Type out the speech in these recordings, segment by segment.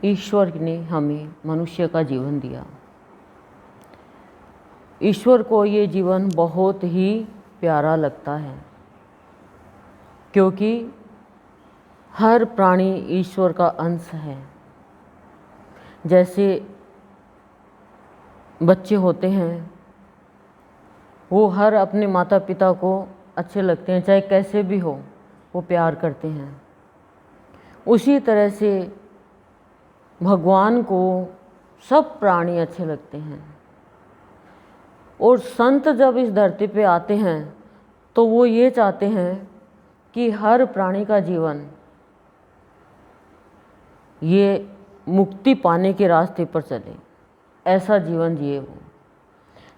ईश्वर ने हमें मनुष्य का जीवन दिया। ईश्वर को ये जीवन बहुत ही प्यारा लगता है, क्योंकि हर प्राणी ईश्वर का अंश है। जैसे बच्चे होते हैं, वो हर अपने माता पिता को अच्छे लगते हैं, चाहे कैसे भी हो वो प्यार करते हैं। उसी तरह से भगवान को सब प्राणी अच्छे लगते हैं। और संत जब इस धरती पे आते हैं तो वो ये चाहते हैं कि हर प्राणी का जीवन ये मुक्ति पाने के रास्ते पर चले, ऐसा जीवन जिए वो।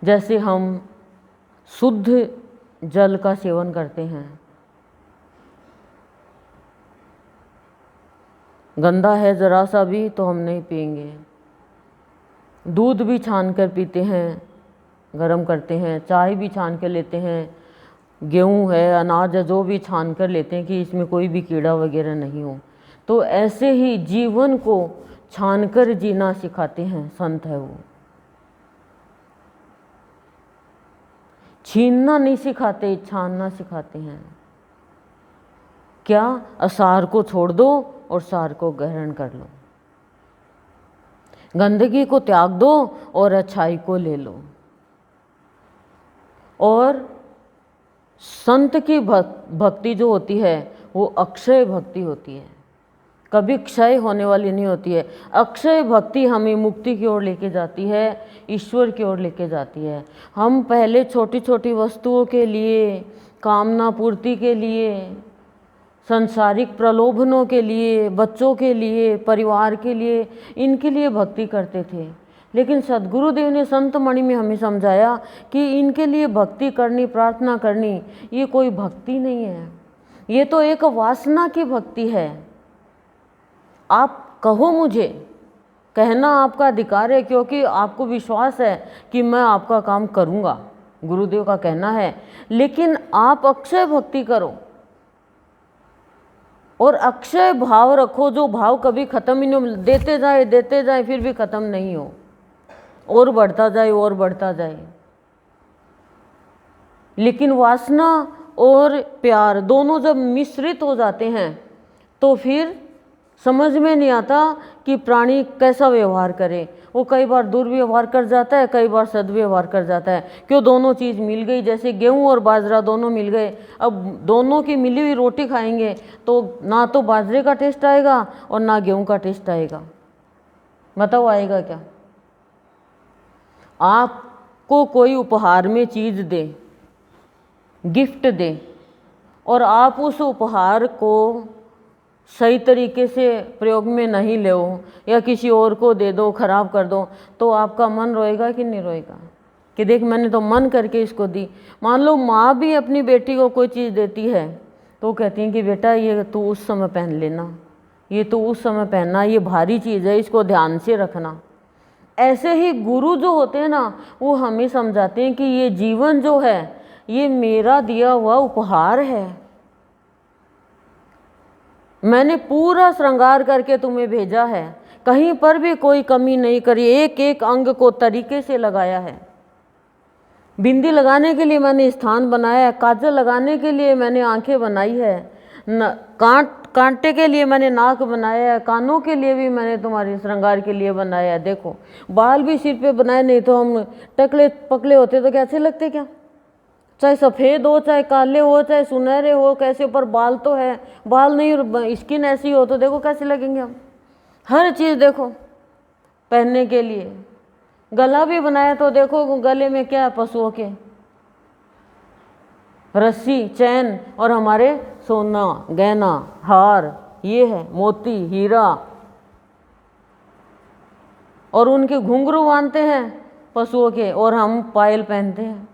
जैसे हम शुद्ध जल का सेवन करते हैं, गंदा है ज़रा सा भी तो हम नहीं पिएंगे। दूध भी छान कर पीते हैं, गरम करते हैं, चाय भी छान कर लेते हैं, गेहूँ है, अनाज है, जो भी छान कर लेते हैं कि इसमें कोई भी कीड़ा वगैरह नहीं हो। तो ऐसे ही जीवन को छान कर जीना सिखाते हैं संत है वो। छीनना नहीं सिखाते, छानना सिखाते हैं। क्या? असार को छोड़ दो और सार को ग्रहण कर लो, गंदगी को त्याग दो और अच्छाई को ले लो। और संत की भक्ति जो होती है वो अक्षय भक्ति होती है, कभी क्षय होने वाली नहीं होती है। अक्षय भक्ति हमें मुक्ति की ओर लेके जाती है, ईश्वर की ओर लेके जाती है। हम पहले छोटी छोटी वस्तुओं के लिए, कामना पूर्ति के लिए, संसारिक प्रलोभनों के लिए, बच्चों के लिए, परिवार के लिए, इनके लिए भक्ति करते थे। लेकिन सद्गुरुदेव ने संत मणि में हमें समझाया कि इनके लिए भक्ति करनी, प्रार्थना करनी, ये कोई भक्ति नहीं है, ये तो एक वासना की भक्ति है। आप कहो, मुझे कहना आपका अधिकार है, क्योंकि आपको विश्वास है कि मैं आपका काम करूँगा, गुरुदेव का कहना है। लेकिन आप अक्षय भक्ति करो और अक्षय भाव रखो, जो भाव कभी ख़त्म ही नहीं, देते जाए फिर भी ख़त्म नहीं हो, और बढ़ता जाए और बढ़ता जाए। लेकिन वासना और प्यार दोनों जब मिश्रित हो जाते हैं तो फिर समझ में नहीं आता कि प्राणी कैसा व्यवहार करे। वो कई बार दुर्व्यवहार कर जाता है, कई बार सद्व्यवहार कर जाता है। क्यों? दोनों चीज़ मिल गई, जैसे गेहूं और बाजरा दोनों मिल गए। अब दोनों की मिली हुई रोटी खाएंगे तो ना तो बाजरे का टेस्ट आएगा और ना गेहूं का टेस्ट आएगा। बताओ आएगा क्या? आपको कोई उपहार में चीज़ दे, गिफ्ट दे, और आप उस उपहार को सही तरीके से प्रयोग में नहीं ले या किसी और को दे दो, खराब कर दो, तो आपका मन रोएगा कि नहीं रोएगा कि देख मैंने तो मन करके इसको दी। मान लो माँ भी अपनी बेटी को कोई चीज़ देती है तो कहती हैं कि बेटा ये तू उस समय पहन लेना, ये तो उस समय पहनना, ये भारी चीज़ है, इसको ध्यान से रखना। ऐसे ही गुरु जो होते हैं ना, वो हमें समझाते हैं कि ये जीवन जो है ये मेरा दिया हुआ उपहार है, मैंने पूरा श्रृंगार करके तुम्हें भेजा है, कहीं पर भी कोई कमी नहीं करी, एक एक अंग को तरीके से लगाया है। बिंदी लगाने के लिए मैंने स्थान बनाया है, काजल लगाने के लिए मैंने आंखें बनाई है, कांटे के लिए मैंने नाक बनाया है, कानों के लिए भी मैंने तुम्हारे श्रृंगार के लिए बनाया है। देखो बाल भी सिर पे बनाए, नहीं तो हम टकले पकले होते तो कैसे लगते क्या? चाहे सफ़ेद हो, चाहे काले हो, चाहे सुनहरे हो, कैसे ऊपर बाल तो है, बाल नहीं स्किन ऐसी हो तो देखो कैसे लगेंगे हम। हर चीज़ देखो पहनने के लिए। गला भी बनाया तो देखो गले में क्या है, पशुओं के रस्सी, चैन, और हमारे सोना, गहना, हार, ये है मोती, हीरा, और उनके घुंघरू बांधते हैं पशुओं के, और हम पायल पहनते हैं,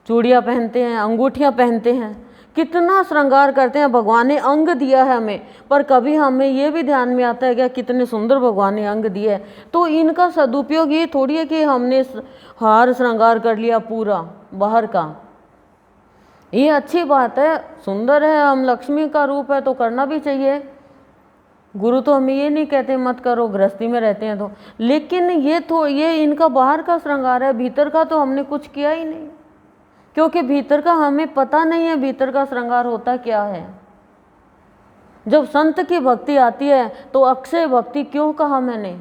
चूड़ियाँ पहनते हैं, अंगूठियाँ पहनते हैं, कितना श्रृंगार करते हैं। भगवान ने अंग दिया है हमें, पर कभी हमें ये भी ध्यान में आता है क्या कितने सुंदर भगवान ने अंग दिए है। तो इनका सदुपयोग ये थोड़ी है कि हमने हार श्रृंगार कर लिया पूरा बाहर का। ये अच्छी बात है, सुंदर है, हम लक्ष्मी का रूप है तो करना भी चाहिए। गुरु तो हमें ये नहीं कहते मत करो, गृहस्थी में रहते हैं तो, लेकिन ये इनका बाहर का श्रृंगार है, भीतर का तो हमने कुछ किया ही नहीं, क्योंकि भीतर का हमें पता नहीं है भीतर का श्रृंगार होता क्या है। जब संत की भक्ति आती है तो अक्षय भक्ति क्यों कहा मैंने,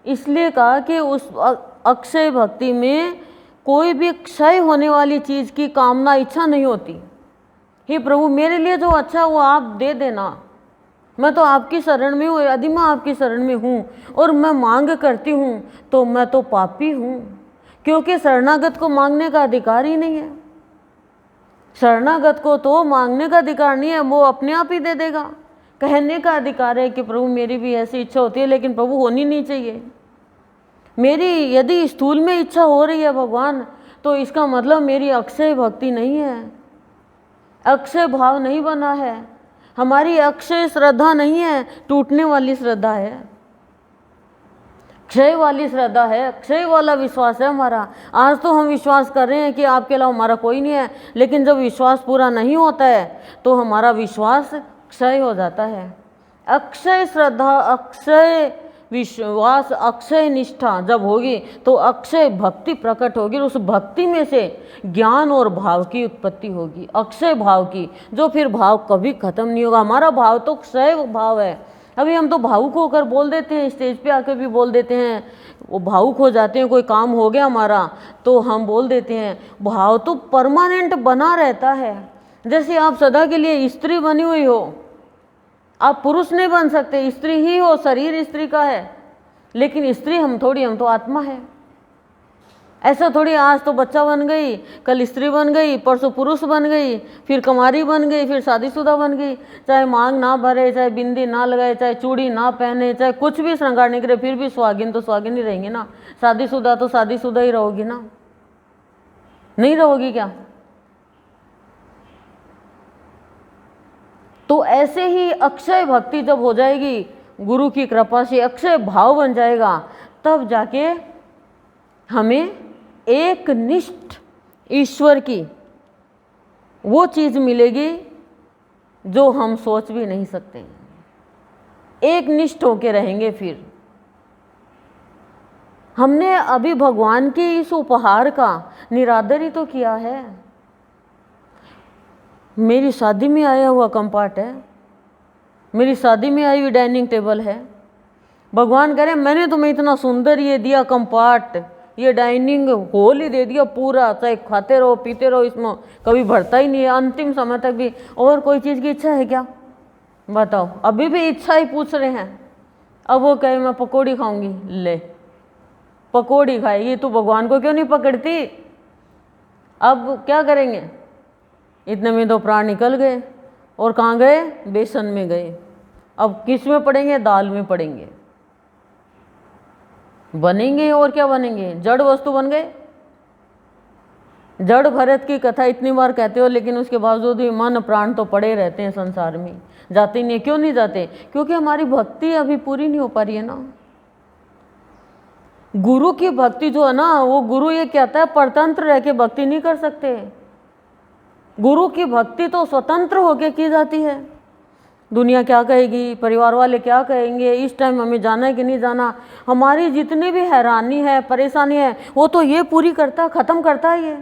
इसलिए कहा कि उस अक्षय भक्ति में कोई भी क्षय होने वाली चीज़ की कामना, इच्छा नहीं होती। हे प्रभु, मेरे लिए जो अच्छा वो आप दे देना, मैं तो आपकी शरण में हूँ, यदि मैं आपकी शरण में हूँ और मैं मांग करती हूँ तो मैं तो पापी हूँ, क्योंकि शरणागत को मांगने का अधिकार ही नहीं है। शरणागत को तो मांगने का अधिकार नहीं है, वो अपने आप ही दे देगा। कहने का अधिकार है कि प्रभु मेरी भी ऐसी इच्छा होती है, लेकिन प्रभु होनी नहीं चाहिए मेरी। यदि स्थूल में इच्छा हो रही है भगवान, तो इसका मतलब मेरी अक्षय भक्ति नहीं है, अक्षय भाव नहीं बना है, हमारी अक्षय श्रद्धा नहीं है, टूटने वाली श्रद्धा है, क्षय वाली श्रद्धा है, क्षय वाला विश्वास है हमारा। आज तो हम विश्वास कर रहे हैं कि आपके अलावा हमारा कोई नहीं है, लेकिन जब विश्वास पूरा नहीं होता है तो हमारा विश्वास क्षय हो जाता है। अक्षय श्रद्धा, अक्षय विश्वास, अक्षय निष्ठा जब होगी तो अक्षय भक्ति प्रकट होगी, और उस भक्ति में से ज्ञान और भाव की उत्पत्ति होगी, अक्षय भाव की, जो फिर भाव कभी खत्म नहीं होगा। हमारा भाव तो क्षय भाव है। अभी हम तो भावुक होकर बोल देते हैं, स्टेज पे आकर भी बोल देते हैं, वो भावुक हो जाते हैं, कोई काम हो गया हमारा तो हम बोल देते हैं। भाव तो परमानेंट बना रहता है। जैसे आप सदा के लिए स्त्री बनी हुई हो, आप पुरुष नहीं बन सकते, स्त्री ही हो, शरीर स्त्री का है, लेकिन स्त्री हम थोड़ी, हम तो आत्मा है। ऐसा थोड़ी आज तो बच्चा बन गई, कल स्त्री बन गई, परसों पुरुष बन गई, फिर कुंवारी बन गई, फिर शादीशुदा बन गई। चाहे मांग ना भरे, चाहे बिंदी ना लगाए, चाहे चूड़ी ना पहने, चाहे कुछ भी श्रृंगार नहीं करे, फिर भी सुहागिन तो सुहागिन ही रहेंगे ना। शादीशुदा तो शादीशुदा ही रहोगी ना, नहीं रहोगी क्या? तो ऐसे ही अक्षय भक्ति जब हो जाएगी, गुरु की कृपा से अक्षय भाव बन जाएगा, तब जाके हमें एक निष्ठ ईश्वर की वो चीज़ मिलेगी जो हम सोच भी नहीं सकते। एक निष्ठ होके रहेंगे। फिर हमने अभी भगवान के इस उपहार का निरादर ही तो किया है। मेरी शादी में आया हुआ कंपार्ट है, मेरी शादी में आई हुई डाइनिंग टेबल है। भगवान कह रहे मैंने तुम्हें इतना सुंदर ये दिया कंपार्ट, ये डाइनिंग हॉल ही दे दिया पूरा, चाहे खाते रहो पीते रहो, इसमें कभी भरता ही नहीं है अंतिम समय तक भी। और कोई चीज़ की इच्छा है क्या? बताओ, अभी भी इच्छा ही पूछ रहे हैं। अब वो कहे मैं पकौड़ी खाऊंगी, ले पकौड़ी खाएगी, तू भगवान को क्यों नहीं पकड़ती? अब क्या करेंगे? इतने में तो प्राण निकल गए, और कहाँ गए? बेसन में गए। अब किस में पड़ेंगे? दाल में पड़ेंगे, बनेंगे और क्या बनेंगे? जड़ वस्तु बन गए। जड़ भरत की कथा इतनी बार कहते हो, लेकिन उसके बावजूद भी मन प्राण तो पड़े रहते हैं संसार में, जाते ही नहीं। क्यों नहीं जाते? क्योंकि हमारी भक्ति अभी पूरी नहीं हो पा रही है ना। गुरु की भक्ति जो है ना, वो गुरु ये कहता है परतंत्र रह के भक्ति नहीं कर सकते। गुरु की भक्ति तो स्वतंत्र होके की जाती है। दुनिया क्या कहेगी, परिवार वाले क्या कहेंगे, इस टाइम हमें जाना है कि नहीं जाना, हमारी जितनी भी हैरानी है, परेशानी है, वो तो ये पूरी करता, ख़त्म करता है ये।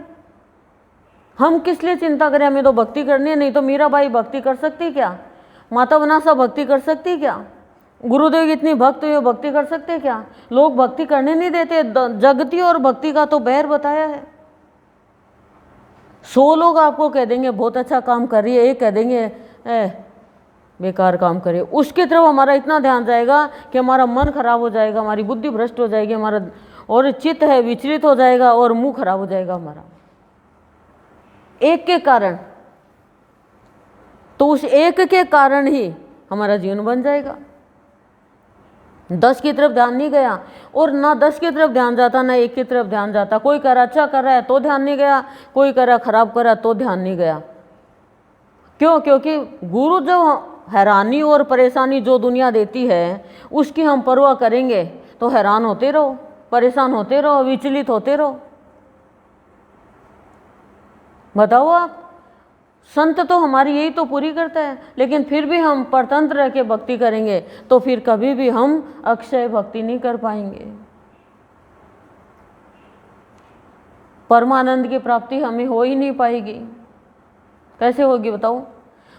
हम किस लिए चिंता करें? हमें तो भक्ति करनी है। नहीं तो मीराबाई भक्ति कर सकती क्या? माता बनासा भक्ति कर सकती क्या? गुरुदेव की इतनी भक्त हुई, भक्ति कर सकते क्या? लोग भक्ति करने नहीं देते। जगती और भक्ति का तो बैर बताया है। 100 लोग आपको कह देंगे बहुत अच्छा काम कर रही है, एक कह देंगे बेकार काम करे। उसकी तरफ हमारा इतना ध्यान जाएगा कि हमारा मन खराब हो जाएगा, हमारी बुद्धि भ्रष्ट हो जाएगी, हमारा और चित्त है विचलित हो जाएगा, और मुंह खराब हो जाएगा हमारा, एक के कारण। तो उस एक के कारण ही हमारा जीवन बन जाएगा। 10 की तरफ ध्यान नहीं गया, और ना 10 की तरफ ध्यान जाता, ना 1 की तरफ ध्यान जाता। कोई कर रहा अच्छा कर रहा है तो ध्यान नहीं गया, कोई कर रहा खराब कर रहा तो ध्यान नहीं गया। क्यों? क्योंकि गुरु जो हैरानी और परेशानी जो दुनिया देती है, उसकी हम परवाह करेंगे तो हैरान होते रहो, परेशान होते रहो, विचलित होते रहो। बताओ आप, संत तो हमारी यही तो पूरी करता है, लेकिन फिर भी हम परतंत्र रह के भक्ति करेंगे तो फिर कभी भी हम अक्षय भक्ति नहीं कर पाएंगे। परमानंद की प्राप्ति हमें हो ही नहीं पाएगी। कैसे होगी बताओ?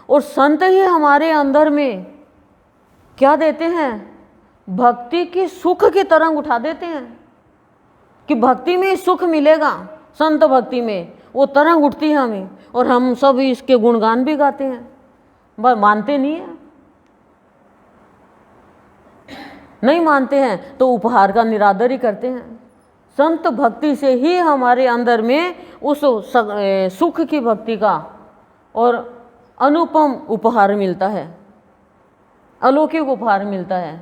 और संत ही हमारे अंदर में क्या देते हैं? भक्ति की सुख की तरंग उठा देते हैं कि भक्ति में सुख मिलेगा। संत भक्ति में वो तरंग उठती है हमें, और हम सब इसके गुणगान भी गाते हैं, पर मानते नहीं है। नहीं मानते हैं तो उपहार का निरादर ही करते हैं। संत भक्ति से ही हमारे अंदर में उस सुख की भक्ति का और अनुपम उपहार मिलता है, अलौकिक उपहार मिलता है,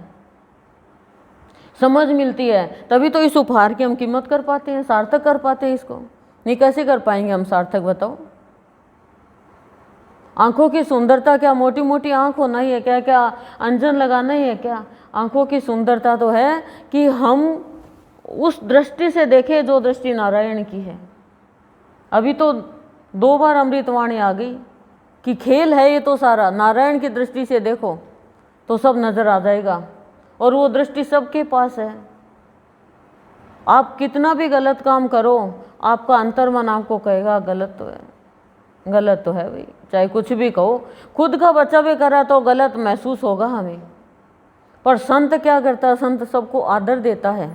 समझ मिलती है। तभी तो इस उपहार की हम कीमत कर पाते हैं, सार्थक कर पाते हैं इसको। नहीं कैसे कर पाएंगे हम सार्थक बताओ? आंखों की सुंदरता क्या मोटी मोटी आंख होना ही है क्या? क्या अंजन लगाना ही है क्या? आंखों की सुंदरता तो है कि हम उस दृष्टि से देखें जो दृष्टि नारायण की है। अभी तो 2 बार अमृतवाणी आ गई कि खेल है ये तो सारा, नारायण की दृष्टि से देखो तो सब नजर आ जाएगा, और वो दृष्टि सबके पास है। आप कितना भी गलत काम करो, आपका अंतर्मन आपको कहेगा गलत तो है, गलत तो है भाई। चाहे कुछ भी कहो, खुद का बच्चा भी करा तो गलत महसूस होगा हमें। पर संत क्या करता है? संत सबको आदर देता है।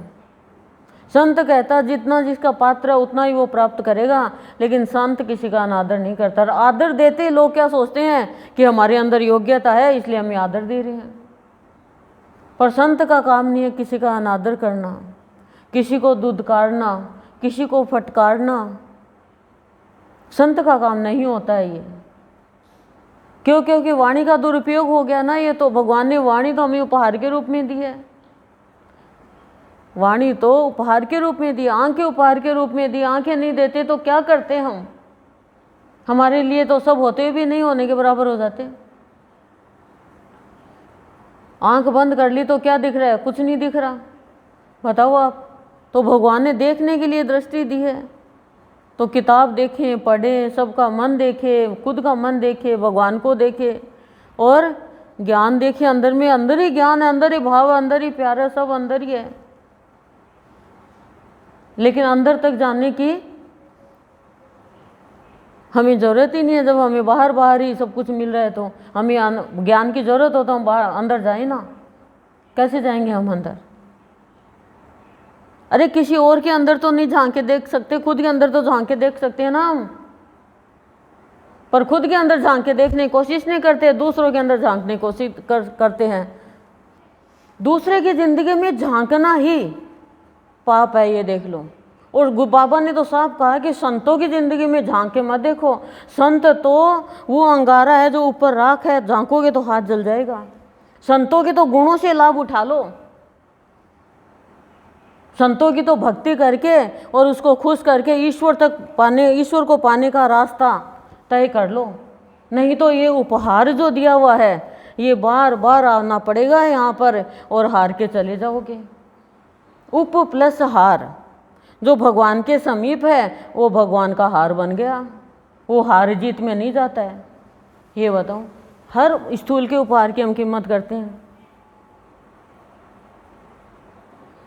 संत कहता जितना जिसका पात्र है उतना ही वो प्राप्त करेगा, लेकिन संत किसी का अनादर नहीं करता। आदर देते लोग क्या सोचते हैं कि हमारे अंदर योग्यता है इसलिए हमें आदर दे रहे हैं। पर संत का काम नहीं है किसी का अनादर करना, किसी को दुदकारना, किसी को फटकारना। संत का काम नहीं होता है ये। क्यों? क्योंकि वाणी का दुरुपयोग हो गया ना। ये तो भगवान ने वाणी तो हमें उपहार के रूप में दी है, वाणी तो उपहार के रूप में दी, आंखें उपहार के रूप में दी। आंखें नहीं देते तो क्या करते हम? हमारे लिए तो सब होते भी नहीं होने के बराबर हो जाते। आंख बंद कर ली तो क्या दिख रहा है? कुछ नहीं दिख रहा। बताओ आप। तो भगवान ने देखने के लिए दृष्टि दी है, तो किताब देखें, पढ़ें, सबका मन देखे, खुद का मन देखे, भगवान को देखे और ज्ञान देखे। अंदर में, अंदर ही ज्ञान है, अंदर ही भाव है, अंदर ही प्यार है, सब अंदर ही है। लेकिन अंदर तक जाने की हमें ज़रूरत ही नहीं है। जब हमें बाहर बाहर ही सब कुछ मिल रहा है तो हमें ज्ञान की ज़रूरत हो तो हम बाहर अंदर जाएं ना। कैसे जाएंगे हम अंदर? अरे किसी और के अंदर तो नहीं झांक के देख सकते, खुद के अंदर तो झांक के देख सकते हैं ना हम। पर खुद के अंदर झांक के देखने की कोशिश नहीं करते, दूसरों के अंदर झांकने की कोशिश करते हैं। दूसरे की जिंदगी में झांकना ही पाप है, ये देख लो। और बाबा ने तो साफ कहा कि संतों की जिंदगी में झांक के मत देखो। संत तो वो अंगारा है जो ऊपर राख है, झांकोगे तो हाथ जल जाएगा। संतों के तो गुणों से लाभ उठा लो, संतों की तो भक्ति करके और उसको खुश करके ईश्वर को पाने का रास्ता तय कर लो। नहीं तो ये उपहार जो दिया हुआ है ये बार बार आना पड़ेगा यहाँ पर और हार के चले जाओगे। उप प्लस हार, जो भगवान के समीप है वो भगवान का हार बन गया, वो हार जीत में नहीं जाता है। ये बताओ, हर स्थूल के उपहार की हम कीमत करते हैं।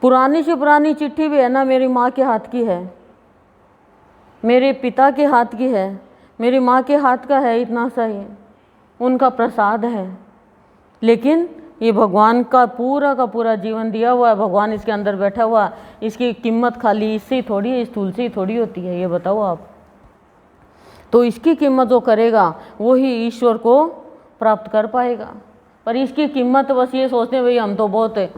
पुरानी से पुरानी चिट्ठी भी है ना, मेरी माँ के हाथ की है, मेरे पिता के हाथ की है, मेरी माँ के हाथ का है, इतना सा ही उनका प्रसाद है। लेकिन ये भगवान का पूरा जीवन दिया हुआ है, भगवान इसके अंदर बैठा हुआ। इसकी कीमत खाली इससे ही थोड़ी है, स्थूल से ही थोड़ी होती है, ये बताओ आप। तो इसकी कीमत जो करेगा वो ही ईश्वर को प्राप्त कर पाएगा। पर इसकी कीमत बस ये सोचते हैं भाई हम तो बहुत है,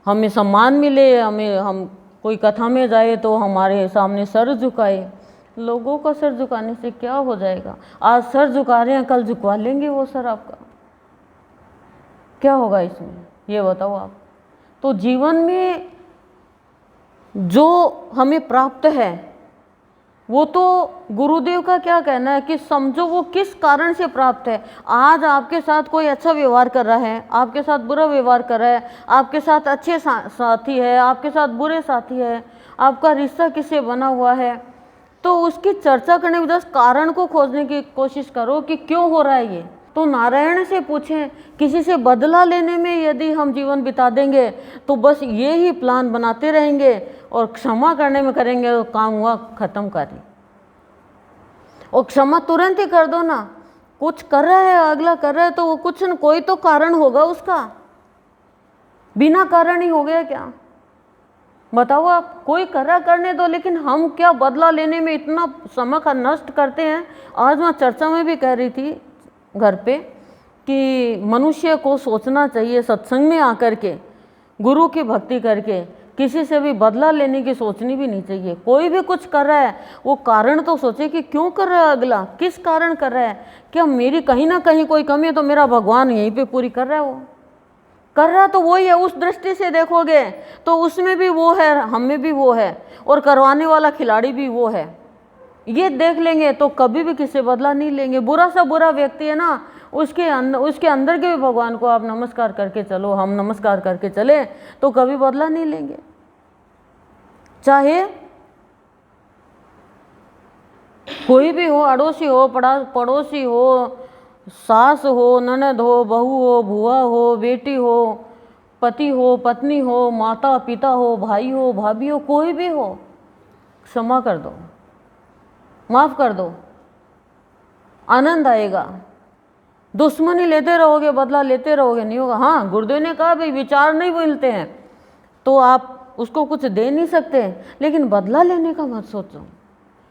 हमें सम्मान मिले, हम कोई कथा में जाए तो हमारे सामने सर झुकाए। लोगों का सर झुकाने से क्या हो जाएगा? आज सर झुका रहे हैं, कल झुकवा लेंगे वो सर आपका, क्या होगा इसमें? ये बताओ आप। तो जीवन में जो हमें प्राप्त है वो तो गुरुदेव का क्या कहना है कि समझो वो किस कारण से प्राप्त है। आज आपके साथ कोई अच्छा व्यवहार कर रहा है, आपके साथ बुरा व्यवहार कर रहा है, आपके साथ अच्छे साथी है, आपके साथ बुरे साथी है, आपका रिश्ता किससे बना हुआ है, तो उसकी चर्चा करने के बजाय कारण को खोजने की कोशिश करो कि क्यों हो रहा है ये। तो नारायण से पूछें, किसी से बदला लेने में यदि हम जीवन बिता देंगे तो बस ये ही प्लान बनाते रहेंगे, और क्षमा करने में करेंगे तो काम हुआ खत्म करें। और क्षमा तुरंत ही कर दो ना। कुछ कर रहा है, अगला कर रहा है, तो वो कुछ न कोई तो कारण होगा उसका। बिना कारण ही हो गया क्या? बताओ आप, कोई कर रहा करने दो, लेकिन हम क्या बदला लेने में इतना समय का नष्ट करते हैं। आज मैं चर्चा में भी कह रही थी घर पे कि मनुष्य को सोचना चाहिए सत्संग में आकर के, गुरु की भक्ति करके, किसी से भी बदला लेने की सोचनी भी नहीं चाहिए। कोई भी कुछ कर रहा है वो कारण तो सोचे कि क्यों कर रहा है, अगला किस कारण कर रहा है। क्या मेरी कहीं ना कहीं कोई कमी है तो मेरा भगवान यहीं पे पूरी कर रहा है। वो कर रहा तो वही है। उस दृष्टि से देखोगे तो उसमें भी वो है, हम में भी वो है, और करवाने वाला खिलाड़ी भी वो है। ये देख लेंगे तो कभी भी किसी बदला नहीं लेंगे। बुरा सा बुरा व्यक्ति है ना, उसके अंदर के भी भगवान को आप नमस्कार करके चलो, हम नमस्कार करके चले तो कभी बदला नहीं लेंगे। चाहे कोई भी हो, अड़ोसी हो, पड़ोसी हो, सास हो, ननद हो, बहू हो, बुआ हो, बेटी हो, पति हो, पत्नी हो, माता पिता हो, भाई हो, भाभी हो, कोई भी हो, क्षमा कर दो, माफ कर दो, आनंद आएगा। दुश्मनी लेते रहोगे, बदला लेते रहोगे, नहीं होगा। हाँ, गुरुदेव ने कहा भाई विचार नहीं मिलते हैं तो आप उसको कुछ दे नहीं सकते, लेकिन बदला लेने का मत सोचो,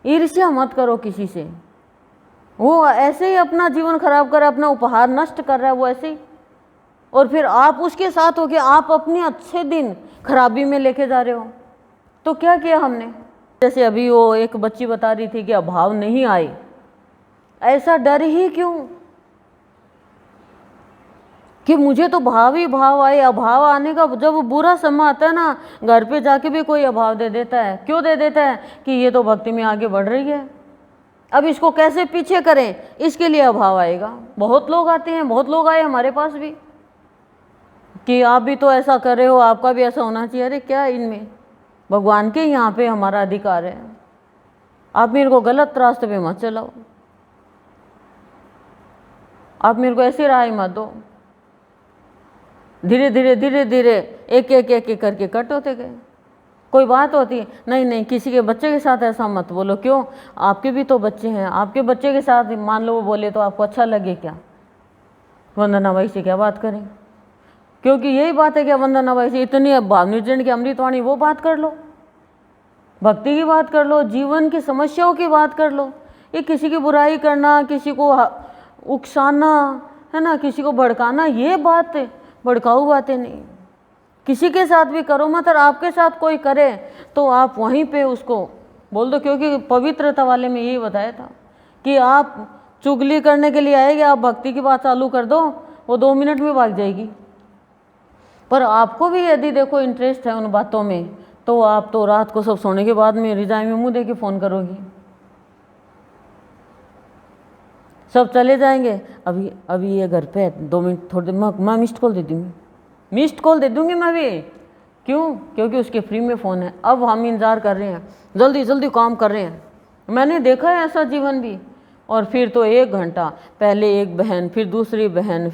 ईर्ष्या मत करो किसी से। वो ऐसे ही अपना जीवन खराब कर रहा है, अपना उपहार नष्ट कर रहा है वो ऐसे ही, और फिर आप उसके साथ हो के आप अपने अच्छे दिन खराबी में लेके जा रहे हो। तो क्या किया हमने? जैसे अभी वो एक बच्ची बता रही थी कि अभाव नहीं आए, ऐसा डर ही क्यों कि मुझे तो भाव ही भाव आए। अभाव आने का जब बुरा समय आता है ना, घर पे जाके भी कोई अभाव दे देता है। क्यों दे देता है? कि ये तो भक्ति में आगे बढ़ रही है, अब इसको कैसे पीछे करें, इसके लिए अभाव आएगा। बहुत लोग आते हैं, बहुत लोग आए हमारे पास भी कि आप भी तो ऐसा कर रहे हो, आपका भी ऐसा होना चाहिए। अरे क्या इनमें, भगवान के यहाँ पे हमारा अधिकार है, आप मेरे को गलत रास्ते पे मत चलाओ, आप मेरे को ऐसी राय मत दो। धीरे धीरे धीरे धीरे एक एक एक एक करके कट होते गए। कोई बात होती है, नहीं नहीं किसी के बच्चे के साथ ऐसा मत बोलो। क्यों? आपके भी तो बच्चे हैं, आपके बच्चे के साथ मान लो वो बोले तो आपको अच्छा लगे क्या? वंदना भाई से क्या बात करें? क्योंकि यही बात है क्या वंदना भाई से इतनी भावनिर्जन की अमृतवाणी, वो बात कर लो, भक्ति की बात कर लो, जीवन की समस्याओं की बात कर लो। ये किसी की बुराई करना, किसी को उकसाना है ना, किसी को भड़काना, ये बात भड़काऊ बातें नहीं। किसी के साथ भी करो मत, और आपके साथ कोई करे तो आप वहीं पे उसको बोल दो। क्योंकि पवित्रता वाले में यही बताया था कि आप चुगली करने के लिए आएगी, आप भक्ति की बात चालू कर दो, वो 2 मिनट में भाग जाएगी। पर आपको भी यदि देखो इंटरेस्ट है उन बातों में, तो आप तो रात को सब सोने के बाद में रिजाई में मुंह दे के फ़ोन करोगी, सब चले जाएंगे। अभी ये घर पे है, 2 मिनट थोड़ी देर मैं मिस्ड कॉल दे दूँगी, मिस्ड कॉल दे दूँगी मैं भी। क्यों? क्योंकि उसके फ्री में फ़ोन है। अब हम इंतज़ार कर रहे हैं, जल्दी जल्दी काम कर रहे हैं। मैंने देखा है ऐसा जीवन भी। और फिर तो 1 घंटा, पहले एक बहन, फिर दूसरी बहन,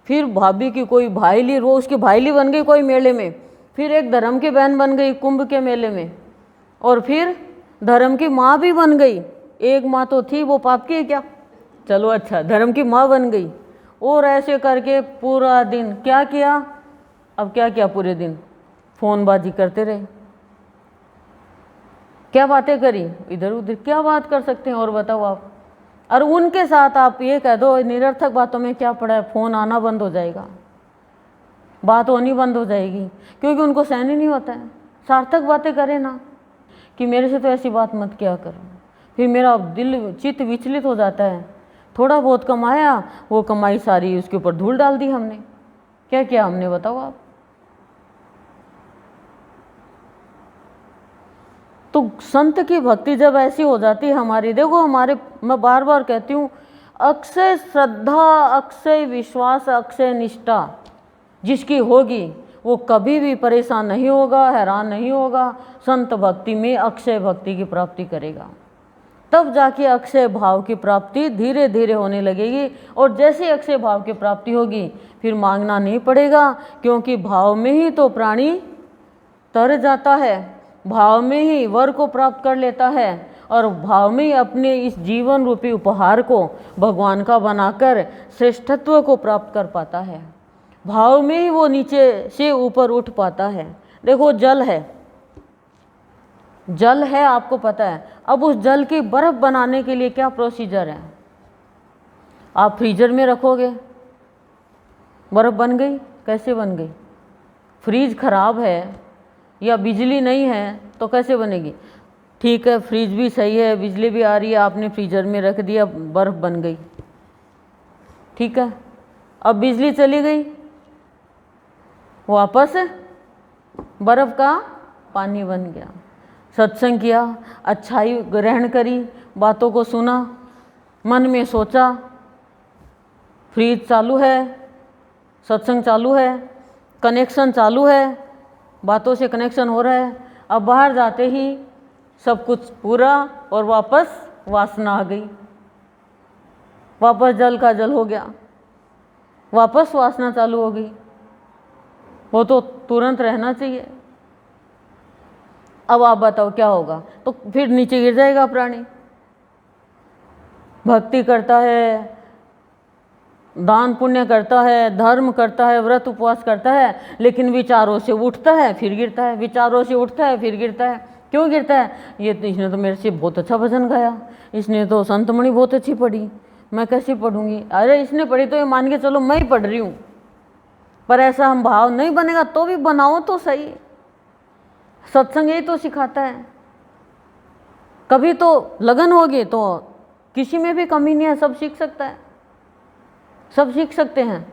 फिर भाभी की कोई भाईली, वो उसकी भाईली बन गई कोई मेले में, फिर एक धर्म की बहन बन गई कुंभ के मेले में, और फिर धर्म की माँ भी बन गई। एक माँ तो थी, वो पाप की है क्या? चलो अच्छा, धर्म की माँ बन गई। और ऐसे करके पूरा दिन क्या किया? अब क्या किया? पूरे दिन फ़ोनबाजी करते रहे। क्या बातें करी इधर उधर, क्या बात कर सकते हैं और बताओ आप। और उनके साथ आप ये कह दो निरर्थक बातों में क्या पड़ा है, फ़ोन आना बंद हो जाएगा, बात होनी बंद हो जाएगी, क्योंकि उनको सहन ही नहीं होता है। सार्थक बातें करें ना कि मेरे से तो ऐसी बात मत किया करो, फिर मेरा दिल चित्त विचलित हो जाता है। थोड़ा बहुत कमाया, वो कमाई सारी उसके ऊपर धूल डाल दी हमने। क्या किया हमने बताओ आप। तो संत की भक्ति जब ऐसी हो जाती है हमारी, देखो हमारे, मैं बार बार कहती हूँ, अक्षय श्रद्धा, अक्षय विश्वास, अक्षय निष्ठा जिसकी होगी वो कभी भी परेशान नहीं होगा, हैरान नहीं होगा। संत भक्ति में अक्षय भक्ति की प्राप्ति करेगा, तब जाके अक्षय भाव की प्राप्ति धीरे धीरे होने लगेगी। और जैसे अक्षय भाव की प्राप्ति होगी फिर मांगना नहीं पड़ेगा, क्योंकि भाव में ही तो प्राणी तर जाता है, भाव में ही वर को प्राप्त कर लेता है, और भाव में ही अपने इस जीवन रूपी उपहार को भगवान का बनाकर श्रेष्ठत्व को प्राप्त कर पाता है। भाव में ही वो नीचे से ऊपर उठ पाता है। देखो जल है, जल है आपको पता है। अब उस जल की बर्फ बनाने के लिए क्या प्रोसीजर है? आप फ्रीजर में रखोगे, बर्फ बन गई, कैसे बन गई? फ्रीज खराब है या बिजली नहीं है तो कैसे बनेगी? ठीक है, फ्रीज भी सही है, बिजली भी आ रही है, आपने फ्रीजर में रख दिया, बर्फ बन गई। ठीक है, अब बिजली चली गई, वापस बर्फ का पानी बन गया। सत्संग किया, अच्छाई ग्रहण करी, बातों को सुना, मन में सोचा, फ्रीज चालू है, सत्संग चालू है, कनेक्शन चालू है, बातों से कनेक्शन हो रहा है। अब बाहर जाते ही सब कुछ पूरा और वापस वासना आ गई, वापस जल का जल हो गया, वापस वासना चालू हो गई। वो तो तुरंत रहना चाहिए। अब आप बताओ क्या होगा? तो फिर नीचे गिर जाएगा प्राणी। भक्ति करता है, दान पुण्य करता है, धर्म करता है, व्रत उपवास करता है, लेकिन विचारों से उठता है फिर गिरता है, विचारों से उठता है फिर गिरता है। क्यों गिरता है? इसने तो मेरे से बहुत अच्छा भजन गाया, इसने तो संतमणि बहुत अच्छी पढ़ी, मैं कैसे पढ़ूंगी? अरे इसने पढ़ी तो ये मान के चलो मैं ही पढ़ रही हूँ, पर ऐसा हम भाव नहीं बनेगा तो भी बनाओ तो सही। सत्संग यही तो सिखाता है। कभी तो लगन होगी तो किसी में भी कमी नहीं है, सब सीख सकता है, सब सीख सकते हैं,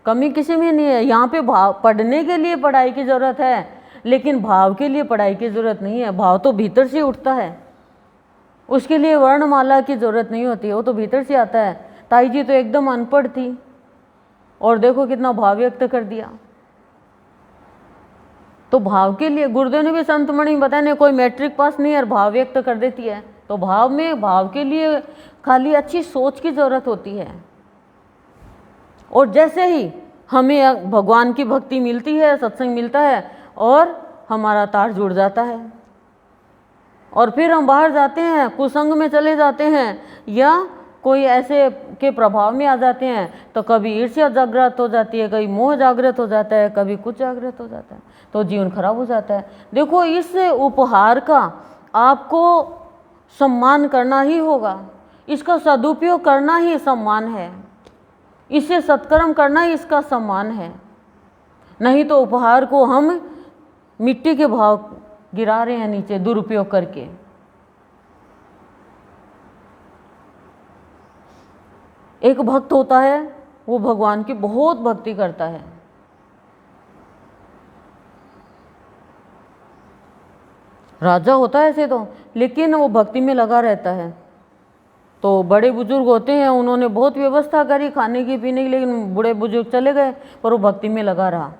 कमी किसी में नहीं है। यहाँ पे भाव पढ़ने के लिए पढ़ाई की ज़रूरत है, लेकिन भाव के लिए पढ़ाई की ज़रूरत नहीं है। भाव तो भीतर से उठता है, उसके लिए वर्णमाला की ज़रूरत नहीं होती है, वो तो भीतर से आता है। ताई जी तो एकदम अनपढ़ थी और देखो कितना भाव व्यक्त कर दिया। तो भाव के लिए गुरुदेव ने भी संतमणि बताया, नहीं कोई मैट्रिक पास नहीं है और भाव व्यक्त कर देती है। तो भाव में, भाव के लिए खाली अच्छी सोच की ज़रूरत होती है। और जैसे ही हमें भगवान की भक्ति मिलती है, सत्संग मिलता है, और हमारा तार जुड़ जाता है, और फिर हम बाहर जाते हैं, कुसंग में चले जाते हैं या कोई ऐसे के प्रभाव में आ जाते हैं, तो कभी ईर्ष्या जागृत हो जाती है, कभी मोह जागृत हो जाता है, कभी कुछ जागृत हो जाता है, तो जीवन खराब हो जाता है। देखो इस उपहार का आपको सम्मान करना ही होगा, इसका सदुपयोग करना ही सम्मान है, इससे सत्कर्म करना ही इसका सम्मान है। नहीं तो उपहार को हम मिट्टी के भाव गिरा रहे हैं नीचे दुरुपयोग करके। एक भक्त होता है, वो भगवान की बहुत भक्ति करता है, राजा होता है ऐसे तो, लेकिन वो भक्ति में लगा रहता है। तो बड़े बुजुर्ग होते हैं, उन्होंने बहुत व्यवस्था करी खाने की पीने की, लेकिन बूढ़े बुजुर्ग चले गए, पर वो भक्ति में लगा रहा।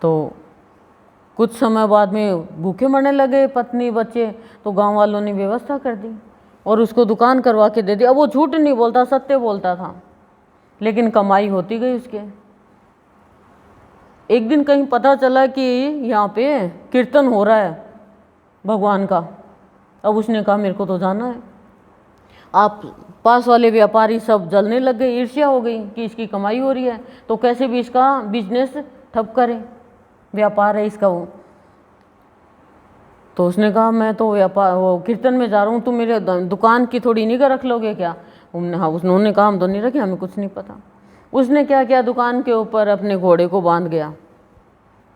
तो कुछ समय बाद में भूखे मरने लगे पत्नी बच्चे, तो गांव वालों ने व्यवस्था कर दी और उसको दुकान करवा के दे दी। अब वो झूठ नहीं बोलता, सत्य बोलता था, लेकिन कमाई होती गई उसके। एक दिन कहीं पता चला कि यहाँ पे कीर्तन हो रहा है भगवान का। अब उसने कहा मेरे को तो जाना है। आप पास वाले व्यापारी सब जलने लग गए, ईर्ष्या हो गई कि इसकी कमाई हो रही है, तो कैसे भी इसका बिजनेस ठप करें, व्यापार है इसका वो। तो उसने कहा मैं तो व्यापार वो कीर्तन में जा रहा हूँ, तुम मेरे दुकान की थोड़ी निगाह रख लोगे क्या? हाँ, उन्होंने कहा हम तो नहीं रखे, हमें कुछ नहीं पता। उसने क्या किया, दुकान के ऊपर अपने घोड़े को बांध गया,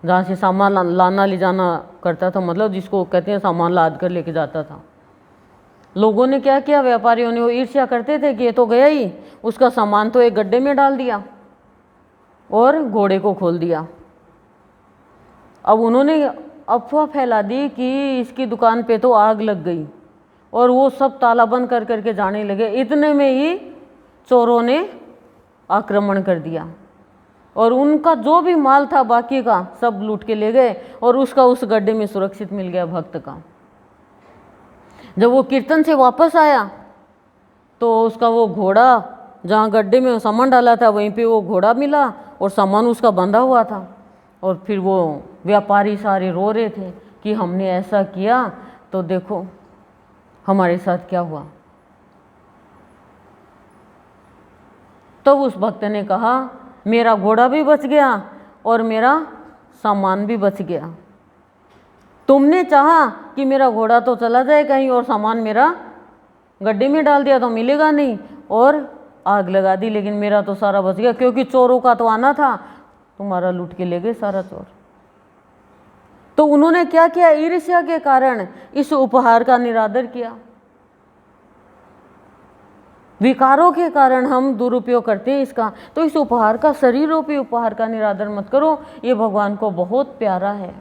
जहाँ से सामान लाना ले जाना करता था, मतलब जिसको कहते हैं सामान लाद कर लेके जाता था। लोगों ने क्या किया, व्यापारियों ने, वो ईर्ष्या करते थे कि ये तो गया ही, उसका सामान तो एक गड्ढे में डाल दिया और घोड़े को खोल दिया। अब उन्होंने अफवाह फैला दी कि इसकी दुकान पे तो आग लग गई, और वो सब ताला बंद कर करके जाने लगे। इतने में ही चोरों ने आक्रमण कर दिया और उनका जो भी माल था बाकी का सब लूट के ले गए और उसका उस गड्ढे में सुरक्षित मिल गया भक्त का। जब वो कीर्तन से वापस आया तो उसका वो घोड़ा जहाँ गड्ढे में सामान डाला था वहीं पे वो घोड़ा मिला और सामान उसका बंधा हुआ था। और फिर वो व्यापारी सारे रो रहे थे कि हमने ऐसा किया तो देखो हमारे साथ क्या हुआ। तो उस भक्त ने कहा मेरा घोड़ा भी बच गया और मेरा सामान भी बच गया। तुमने चाहा कि मेरा घोड़ा तो चला जाए कहीं और सामान मेरा गड्ढे में डाल दिया तो मिलेगा नहीं और आग लगा दी, लेकिन मेरा तो सारा बच गया क्योंकि चोरों का तो आना था, तुम्हारा लूट के ले गए सारा चोर। तो उन्होंने क्या किया, ईर्ष्या के कारण इस उपहार का निरादर किया। विकारों के कारण हम दुरुपयोग करते हैं इसका। तो इस उपहार का, शरीर रूपी उपहार का निरादर मत करो, ये भगवान को बहुत प्यारा है।